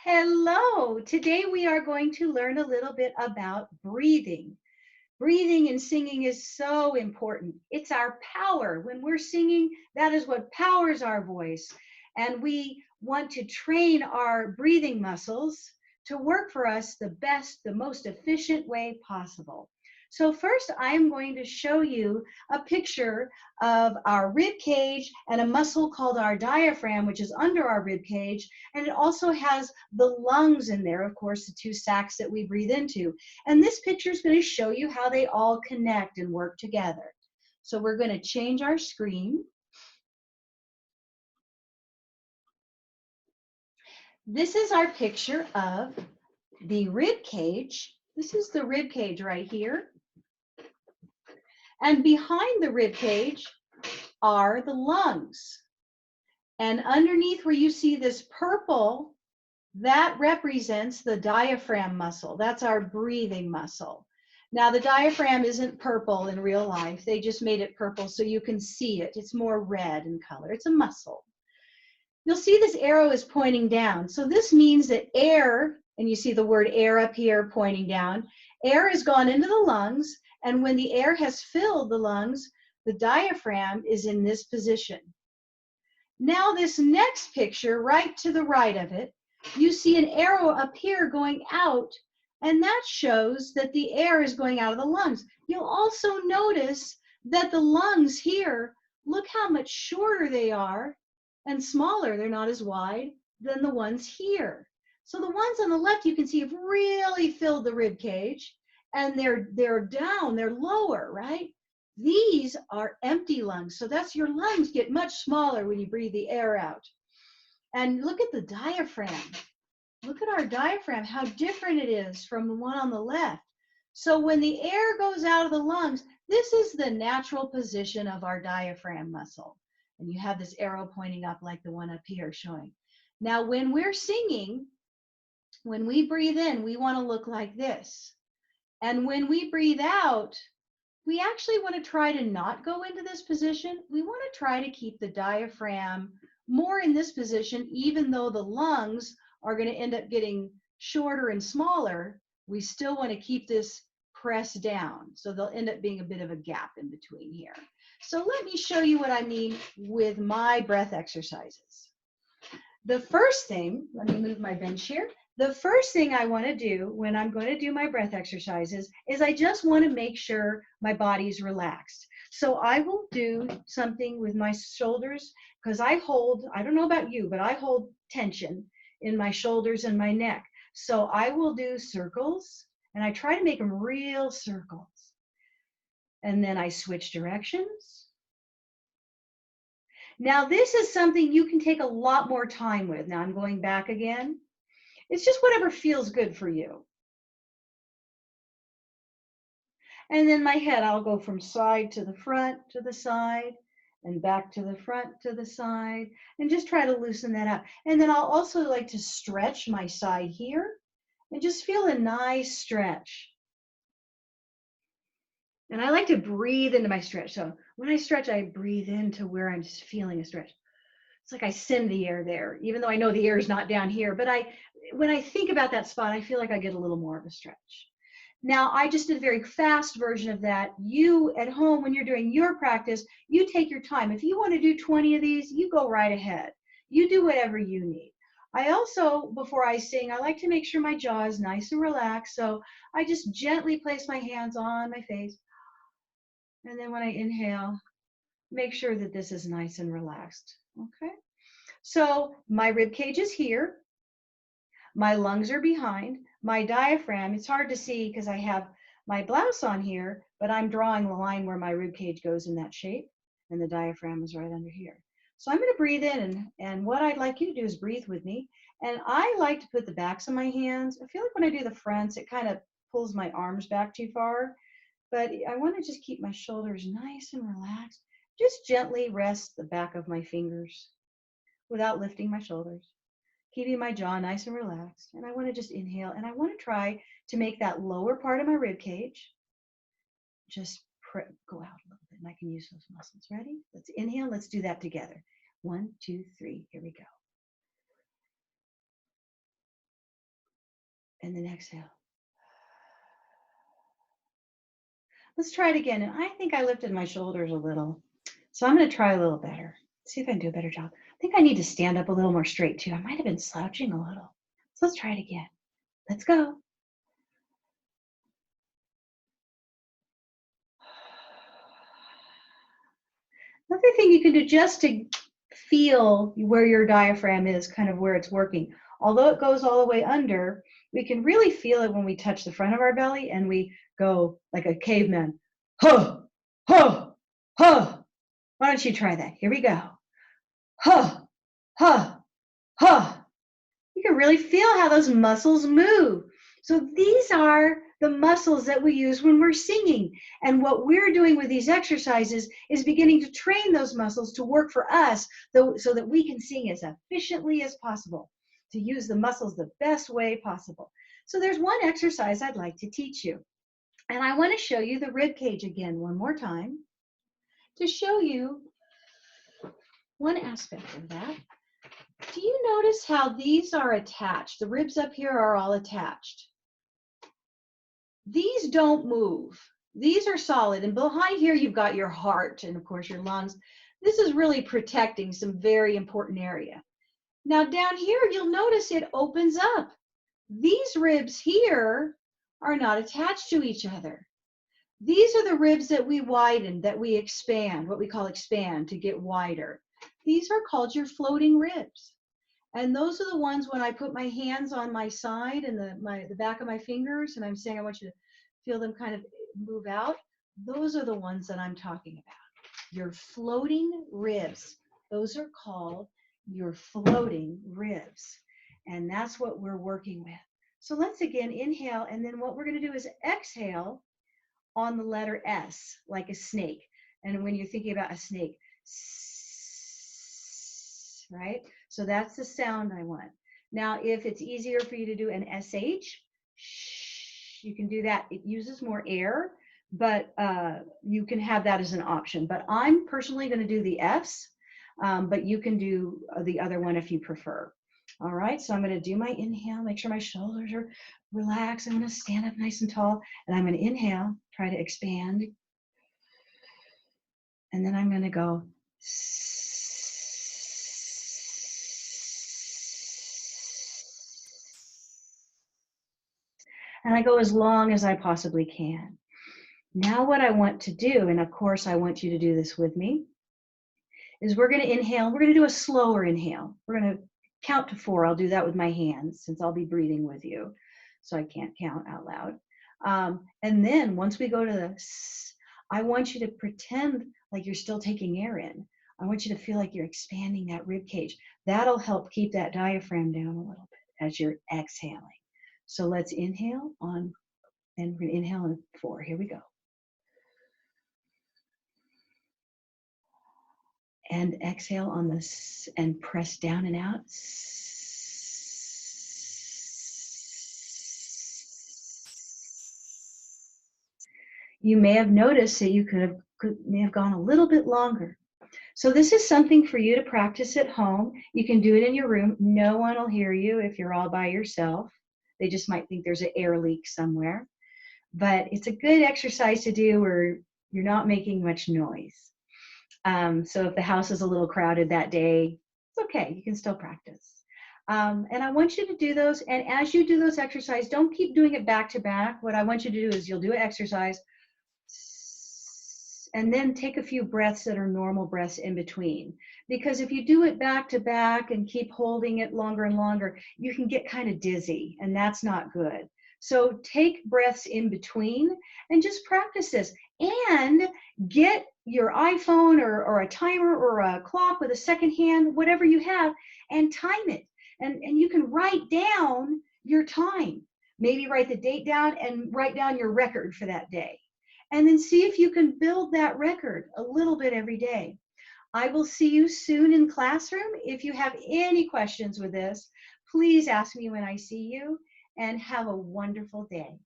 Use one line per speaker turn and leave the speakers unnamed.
Hello. Today we are going to learn a little bit about breathing. Breathing and singing is so important. It's our power. When we're singing, that is what powers our voice. And we want to train our breathing muscles to work for us the best, the most efficient way possible. So first, I am going to show you a picture of our rib cage and a muscle called our diaphragm, which is under our rib cage. And it also has the lungs in there, of course, the two sacs that we breathe into. And this picture is going to show you how they all connect and work together. So we're going to change our screen. This is our picture of the rib cage. This is the rib cage right here. And behind the rib cage are the lungs. And underneath where you see this purple, that represents the diaphragm muscle. That's our breathing muscle. Now, the diaphragm isn't purple in real life. They just made it purple so you can see it. It's more red in color. It's a muscle. You'll see this arrow is pointing down. So this means that air, and you see the word air up here pointing down, air has gone into the lungs, and when the air has filled the lungs, the diaphragm is in this position. Now this next picture, right to the right of it, you see an arrow up here going out, and that shows that the air is going out of the lungs. You'll also notice that the lungs here, look how much shorter they are and smaller, they're not as wide than the ones here. So the ones on the left you can see have really filled the rib cage, and they're down, they're lower, right? These are empty lungs. So that's your lungs get much smaller when you breathe the air out. And look at the diaphragm. Look at our diaphragm, how different it is from the one on the left. So when the air goes out of the lungs, this is the natural position of our diaphragm muscle. And you have this arrow pointing up like the one up here showing. Now, when we're singing, when we breathe in, we want to look like this. And when we breathe out, we actually want to try to not go into this position. We want to try to keep the diaphragm more in this position, even though the lungs are going to end up getting shorter and smaller. We still want to keep this pressed down. So they'll end up being a bit of a gap in between here. So let me show you what I mean with my breath exercises. The first thing, let me move my bench here. The first thing I want to do when I'm going to do my breath exercises is I just want to make sure my body's relaxed. So I will do something with my shoulders because I hold, I don't know about you, but I hold tension in my shoulders and my neck. So I will do circles and I try to make them real circles. And then I switch directions. Now this is something you can take a lot more time with. Now I'm going back again. It's just whatever feels good for you. And then my head, I'll go from side to the front to the side and back to the front to the side and just try to loosen that out. And then I'll also like to stretch my side here and just feel a nice stretch. And I like to breathe into my stretch. So when I stretch, I breathe into where I'm just feeling a stretch. It's like I send the air there, even though I know the air is not down here. But when I think about that spot, I feel like I get a little more of a stretch. Now, I just did a very fast version of that. You at home, when you're doing your practice, you take your time. If you want to do 20 of these, you go right ahead. You do whatever you need. I also, before I sing, I like to make sure my jaw is nice and relaxed. So I just gently place my hands on my face. And then when I inhale, make sure that this is nice and relaxed. Okay. So my rib cage is here. My lungs are behind. My diaphragm, it's hard to see because I have my blouse on here, but I'm drawing the line where my rib cage goes in that shape, and the diaphragm is right under here. So I'm going to breathe in, and what I'd like you to do is breathe with me. And I like to put the backs of my hands. I feel like when I do the fronts, it kind of pulls my arms back too far, but I want to just keep my shoulders nice and relaxed. Just gently rest the back of my fingers without lifting my shoulders, keeping my jaw nice and relaxed. And I want to just inhale, and I want to try to make that lower part of my rib cage just go out a little bit, and I can use those muscles. Ready? Let's inhale. Let's do that together. 1, 2, 3. Here we go. and then exhale. Let's try it again. And I think I lifted my shoulders a little. So I'm going to try a little better. See if I can do a better job. I think I need to stand up a little more straight too. I might have been slouching a little. So let's try it again. Let's go. Another thing you can do just to feel where your diaphragm is, kind of where it's working. Although it goes all the way under, we can really feel it when we touch the front of our belly and we go like a caveman. Huh, huh, huh. Why don't you try that? Here we go. Huh, huh, huh. You can really feel how those muscles move. So these are the muscles that we use when we're singing. And what we're doing with these exercises is beginning to train those muscles to work for us so that we can sing as efficiently as possible, to use the muscles the best way possible. So there's one exercise I'd like to teach you. And I want to show you the rib cage again one more time to show you one aspect of that. Do you notice how these are attached? The ribs up here are all attached. These don't move. These are solid. And behind here, you've got your heart and, of course, your lungs. This is really protecting some very important area. Now, down here, you'll notice it opens up. These ribs here are not attached to each other. These are the ribs that we widen, that we expand, what we call expand, to get wider. These are called your floating ribs. And those are the ones when I put my hands on my side and the back of my fingers, and I'm saying I want you to feel them kind of move out. Those are the ones that I'm talking about. Your floating ribs. Those are called your floating ribs. And that's what we're working with. So let's again inhale, and then what we're going to do is exhale on the letter S, like a snake. And when you're thinking about a snake, right? So that's the sound I want. Now, if it's easier for you to do an SH, you can do that. It uses more air, but you can have that as an option. But I'm personally going to do the Fs, but you can do the other one if you prefer. All right, so I'm going to do my inhale, make sure my shoulders are relaxed. I'm going to stand up nice and tall, and I'm going to inhale, try to expand. And then I'm going to go. And I go as long as I possibly can. Now what I want to do, and of course I want you to do this with me, is we're going to inhale. We're going to do a slower inhale. We're going to count to 4. I'll do that with my hands since I'll be breathing with you, so I can't count out loud. And then once we go to the S, I want you to pretend like you're still taking air in. I want you to feel like you're expanding that rib cage. That'll help keep that diaphragm down a little bit as you're exhaling. So let's inhale on, and we're going to inhale on 4. Here we go. And exhale on this and press down and out. You may have noticed that you may have gone a little bit longer. So this is something for you to practice at home. You can do it in your room. No one will hear you if you're all by yourself. They just might think there's an air leak somewhere. But it's a good exercise to do where you're not making much noise. So if the house is a little crowded that day, it's okay. You can still practice. And I want you to do those. And as you do those exercises, don't keep doing it back to back. What I want you to do is you'll do an exercise and then take a few breaths that are normal breaths in between. Because if you do it back to back and keep holding it longer and longer, you can get kind of dizzy, and that's not good. So take breaths in between and just practice this. And get your iPhone or a timer or a clock with a second hand, whatever you have, and time it. And you can write down your time. Maybe write the date down and write down your record for that day. And then see if you can build that record a little bit every day. I will see you soon in classroom. If you have any questions with this, please ask me when I see you, and have a wonderful day.